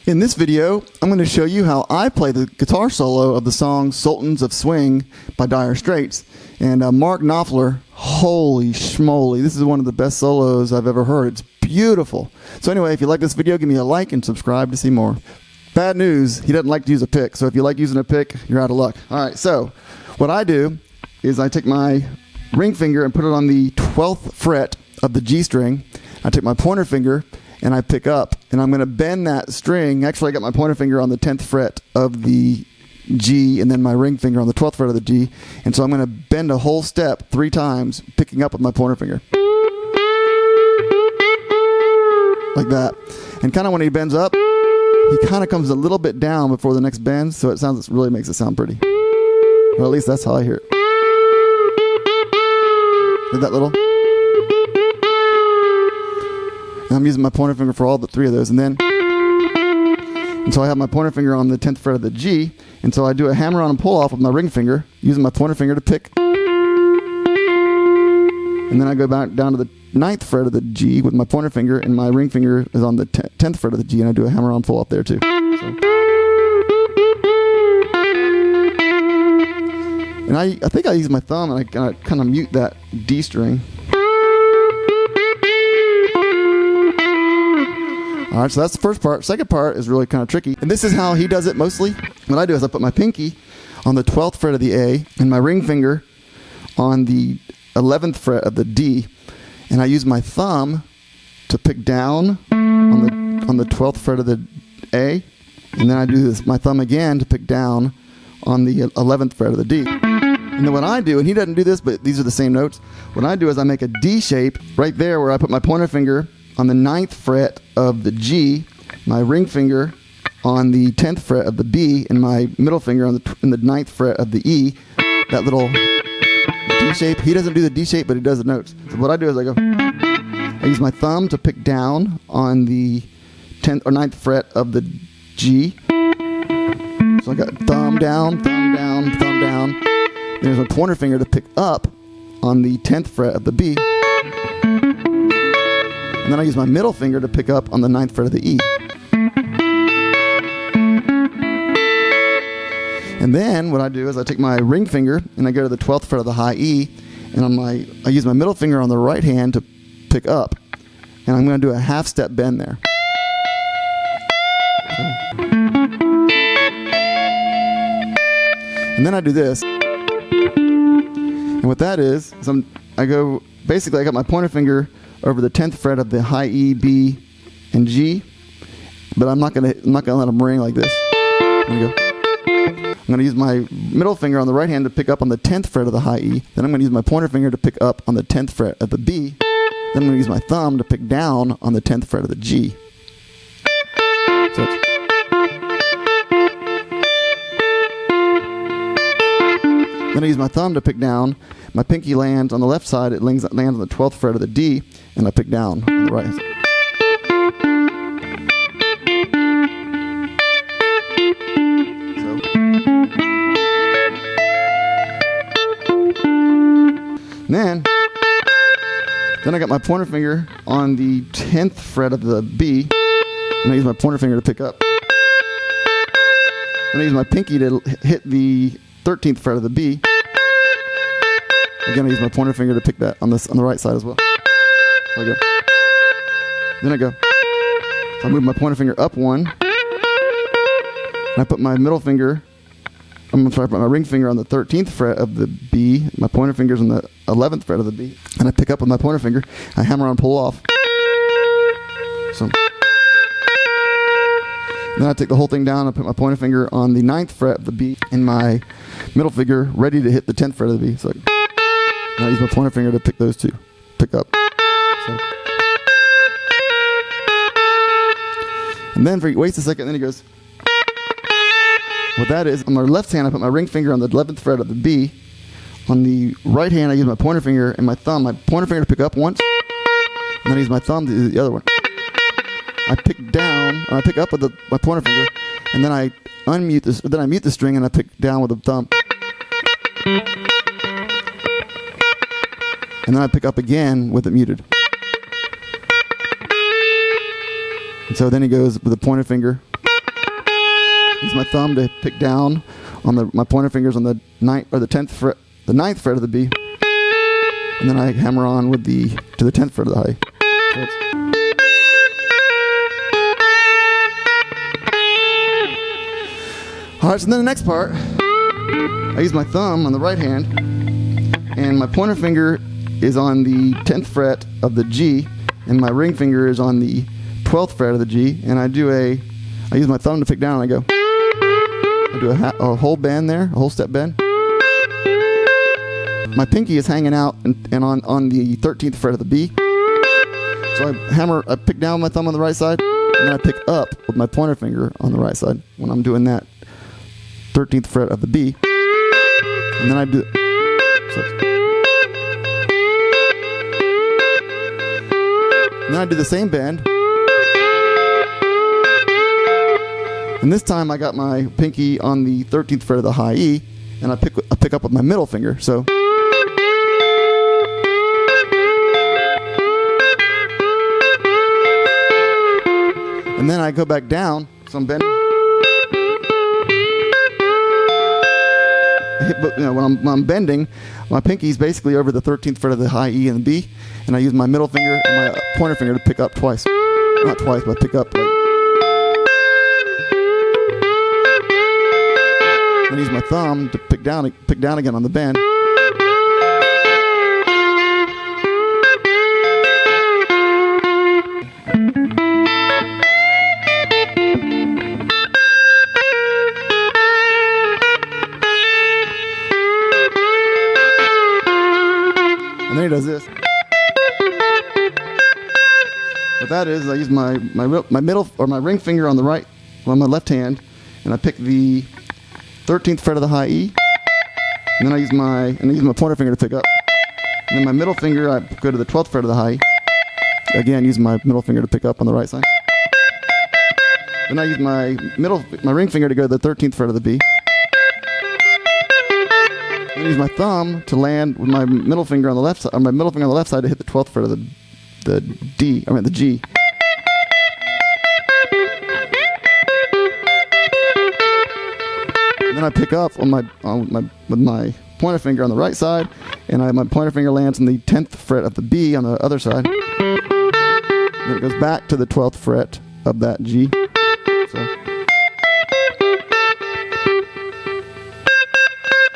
In this video, I'm going to show you how I play the guitar solo of the song Sultans of Swing by Dire Straits. And Mark Knopfler, holy schmoly, this is one of the best solos I've ever heard. It's beautiful. So anyway, if you like this video, give me a like and subscribe to see more. Bad news, he doesn't like to use a pick. So if you like using a pick, you're out of luck. All right, so what I do is I take my ring finger and put it on the 12th fret of the G string. I take my pointer finger and I pick up, and I'm going to bend that string. Actually, I got my pointer finger on the 10th fret of the G, and then my ring finger on the 12th fret of the G. And so I'm going to bend a whole step 3 times, picking up with my pointer finger. Like that. And kind of when he bends up, he kind of comes a little bit down before the next bend, so it really makes it sound pretty. Or at least that's how I hear it. Is that little? I'm using my pointer finger for all 3 of those, and so I have my pointer finger on the 10th fret of the G, and so I do a hammer-on and pull-off with my ring finger, using my pointer finger to pick, and then I go back down to the 9th fret of the G with my pointer finger, and my ring finger is on the 10th fret of the G, and I do a hammer-on pull-off there too. So. And I think I use my thumb, and I kind of mute that D string. All right, so that's the first part. Second part is really kind of tricky. And this is how he does it mostly. What I do is I put my pinky on the 12th fret of the A and my ring finger on the 11th fret of the D. And I use my thumb to pick down on the 12th fret of the A. And then I do this, my thumb again to pick down on the 11th fret of the D. And then what I do, and he doesn't do this, but these are the same notes. What I do is I make a D shape right there where I put my pointer finger on the 9th fret of the G, my ring finger on the 10th fret of the B, and my middle finger on the 9th fret of the E. That little D shape. He doesn't do the D shape, but he does the notes. So what I do is I use my thumb to pick down on the 10th or 9th fret of the G. So I got thumb down, thumb down, thumb down. There's a pointer finger to pick up on the 10th fret of the B. And then I use my middle finger to pick up on the 9th fret of the E. And then what I do is I take my ring finger and I go to the 12th fret of the high E, and I use my middle finger on the right hand to pick up. And I'm going to do a half step bend there. And then I do this. And what that is I got my pointer finger over the 10th fret of the high E, B, and G, but I'm not gonna let them ring like this. I'm gonna use my middle finger on the right hand to pick up on the 10th fret of the high E. Then I'm gonna use my pointer finger to pick up on the 10th fret of the B. Then I'm gonna use my thumb to pick down on the 10th fret of the G. So then I use my thumb to pick down. My pinky lands on the left side. It lands on the 12th fret of the D, and I pick down on the right side. Then I got my pointer finger on the 10th fret of the B, and I use my pointer finger to pick up. And I use my pinky to hit the 13th fret of the B. Again, I use my pointer finger to pick that on the right side as well. So I go. Then I go. So I move my pointer finger up 1. And I put my middle finger, I put my ring finger on the 13th fret of the B. My pointer finger's on the 11th fret of the B. And I pick up with my pointer finger. I hammer on, pull off. So. Then I take the whole thing down. I put my pointer finger on the 9th fret of the B and my middle finger ready to hit the 10th fret of the B. So I use my pointer finger to pick those two. Pick up. So. And then he waits a second, and then he goes. What that is, on my left hand, I put my ring finger on the 11th fret of the B. On the right hand, I use my pointer finger and my thumb. My pointer finger to pick up once, and then I use my thumb to do the other one. I pick down, or I pick up with my pointer finger, and then I unmute this. Then I mute the string, and I pick down with the thumb. And then I pick up again with it muted. And so then he goes with the pointer finger, use my thumb to pick down on my pointer fingers on the 9th or the 10th fret, the 9th fret of the B, and then I hammer on to the 10th fret of the high. All right, so then the next part, I use my thumb on the right hand, and my pointer finger is on the 10th fret of the G, and my ring finger is on the 12th fret of the G, and I use my thumb to pick down, and I do a whole bend there, a whole step bend. My pinky is hanging out and on the 13th fret of the B. So I pick down with my thumb on the right side, and then I pick up with my pointer finger on the right side when I'm doing that 13th fret of the B. And then I do... And then I do the same bend. And this time I got my pinky on the 13th fret of the high E, and I pick up with my middle finger. So... And then I go back down, so I'm bending. When I'm bending, my pinky's basically over the 13th fret of the high E and the B, and I use my middle finger and my pointer finger to pick up twice. Not twice, but pick up. Then I use my thumb to pick down again on the bend. And then he does this. What that is I use my middle or my ring finger on the right, on my left hand, and I pick the 13th fret of the high E, and then I use my pointer finger to pick up. And then my middle finger, I go to the 12th fret of the high E. Again, use my middle finger to pick up on the right side. Then I use my ring finger to go to the 13th fret of the B. I use my thumb to land with my middle finger on the left side, or my middle finger on the left side to hit the 12th fret of the G. And then I pick up with my pointer finger on the right side, and my pointer finger lands on the 10th fret of the B on the other side. Then it goes back to the 12th fret of that G.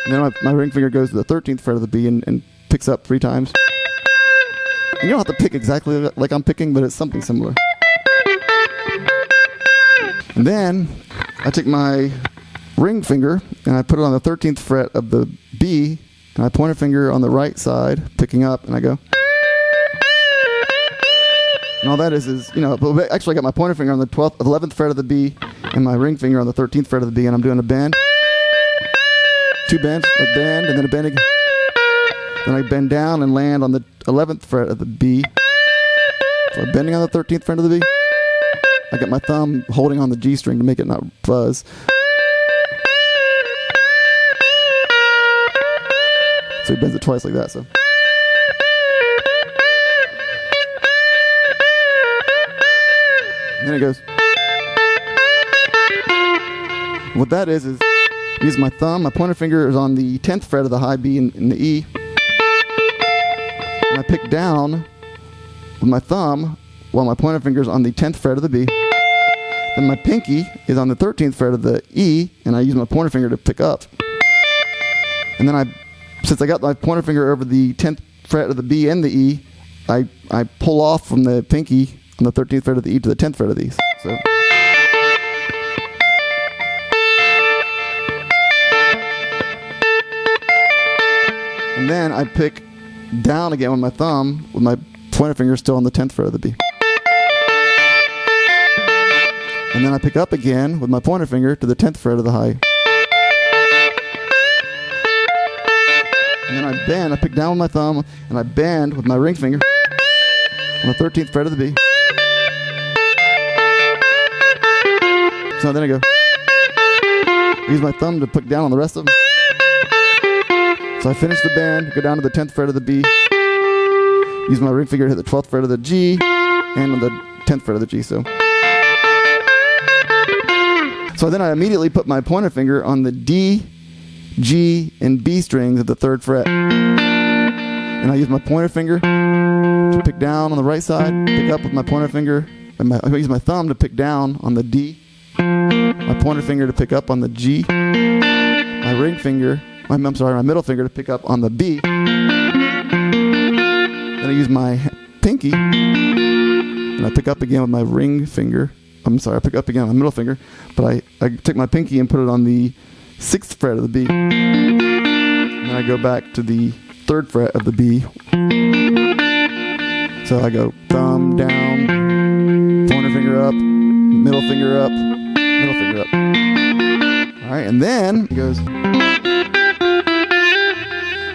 And then my ring finger goes to the 13th fret of the B and picks up 3 times. And you don't have to pick exactly like I'm picking, but it's something similar. And then I take my ring finger and I put it on the 13th fret of the B, and I pointer finger on the right side, picking up, and I go. And all that is actually I got my pointer finger on the 11th fret of the B and my ring finger on the 13th fret of the B, and I'm doing a bend. 2 bends, like bend, and then a bend again. Then I bend down and land on the 11th fret of the B. So I'm bending on the 13th fret of the B. I got my thumb holding on the G string to make it not fuzz. So he bends it twice like that. So. And then it goes. What that is use my thumb. My pointer finger is on the 10th fret of the high B and the E. And I pick down with my thumb while my pointer finger is on the 10th fret of the B. Then my pinky is on the 13th fret of the E, and I use my pointer finger to pick up. And then since I got my pointer finger over the 10th fret of the B and the E, I pull off from the pinky on the 13th fret of the E to the 10th fret of these. So. And then I pick down again with my thumb, with my pointer finger still on the 10th fret of the B. And then I pick up again with my pointer finger to the 10th fret of the high. And then I pick down with my thumb, and I bend with my ring finger on the 13th fret of the B. So then I go. Use my thumb to put down on the rest of them. So I finish the bend, go down to the 10th fret of the B, use my ring finger to hit the 12th fret of the G, and on the 10th fret of the G. So So then I immediately put my pointer finger on the D, G, and B strings of the 3rd fret. And I use my pointer finger to pick down on the right side, pick up with my pointer finger, and I use my thumb to pick down on the D, my pointer finger to pick up on the G, my ring finger, my middle finger to pick up on the B. Then I use my pinky, and I pick up again with my ring finger. I pick up again on my middle finger, but I take my pinky and put it on the 6th fret of the B. And then I go back to the 3rd fret of the B. So I go thumb down, pointer finger up, middle finger up, middle finger up. All right, and then it goes.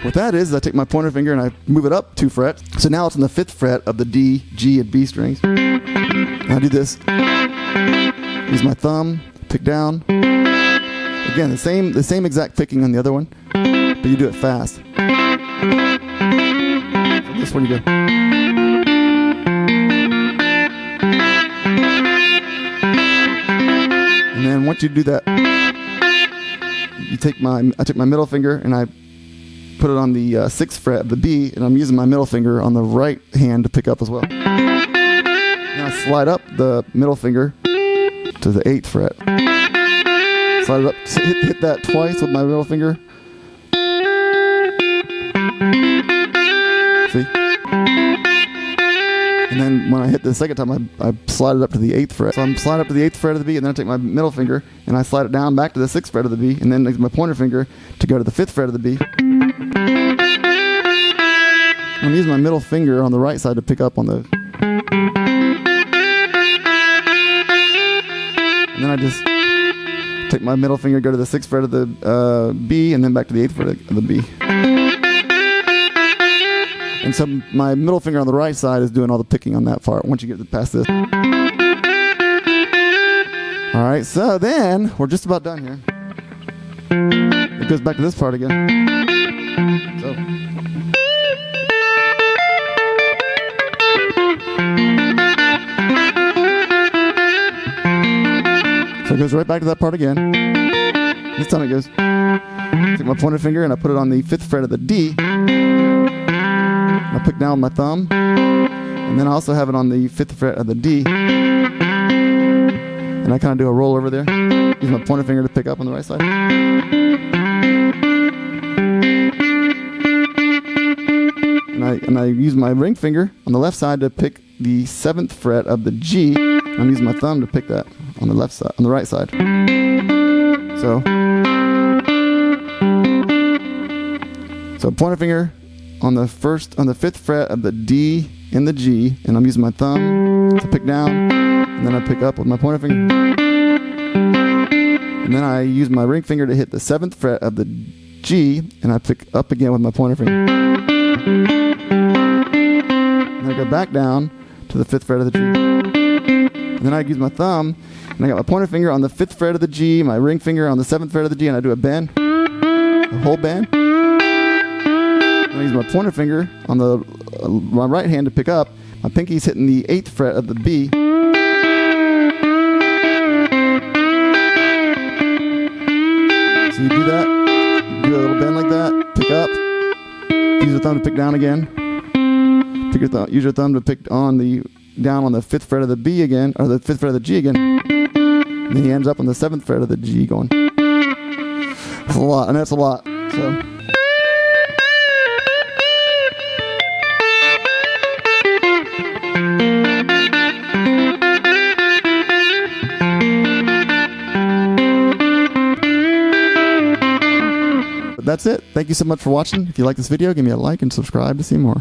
What that is I take my pointer finger and I move it up 2 frets. So now it's on the 5th fret of the D, G, and B strings. And I do this. Use my thumb, pick down. Again, the same exact picking on the other one, but you do it fast. So this one you go. And then once you do that, I take my middle finger and I put it on the 6th fret of the B, and I'm using my middle finger on the right hand to pick up as well. Now I slide up the middle finger to the 8th fret. Slide it up, hit that twice with my middle finger. See? And then when I hit the second time, I slide it up to the 8th fret. So I'm sliding up to the 8th fret of the B, and then I take my middle finger and I slide it down back to the 6th fret of the B, and then use my pointer finger to go to the 5th fret of the B. I'm using my middle finger on the right side to pick up on the. And then I just take my middle finger, go to the 6th fret of the B, and then back to the 8th fret of the B. And so my middle finger on the right side is doing all the picking on that part once you get past this. All right, so then we're just about done here. It goes back to this part again. So it goes right back to that part again. This time it goes. Take my pointer finger and I put it on the 5th fret of the D. I pick down with my thumb, and then I also have it on the 5th fret of the D, and I kind of do a roll over there. Use my pointer finger to pick up on the right side. And I use my ring finger on the left side to pick the 7th fret of the G, and I'm using my thumb to pick that on the left side, on the right side. So pointer finger on the 5th fret of the D and the G, and I'm using my thumb to pick down, and then I pick up with my pointer finger. And then I use my ring finger to hit the 7th fret of the G, and I pick up again with my pointer finger. And I go back down to the 5th fret of the G. And then I use my thumb, and I got my pointer finger on the 5th fret of the G, my ring finger on the 7th fret of the G, and I do a bend, a whole bend. I use my pointer finger on my right hand to pick up. My pinky's hitting the 8th fret of the B. So you do that. You do a little bend like that. Pick up. Use your thumb to pick down again. Use your thumb to pick down on the 5th fret of the B again, or the 5th fret of the G again. And then he ends up on the 7th fret of the G going. That's a lot, and that's a lot. So. That's it. Thank you so much for watching. If you like this video, give me a like and subscribe to see more.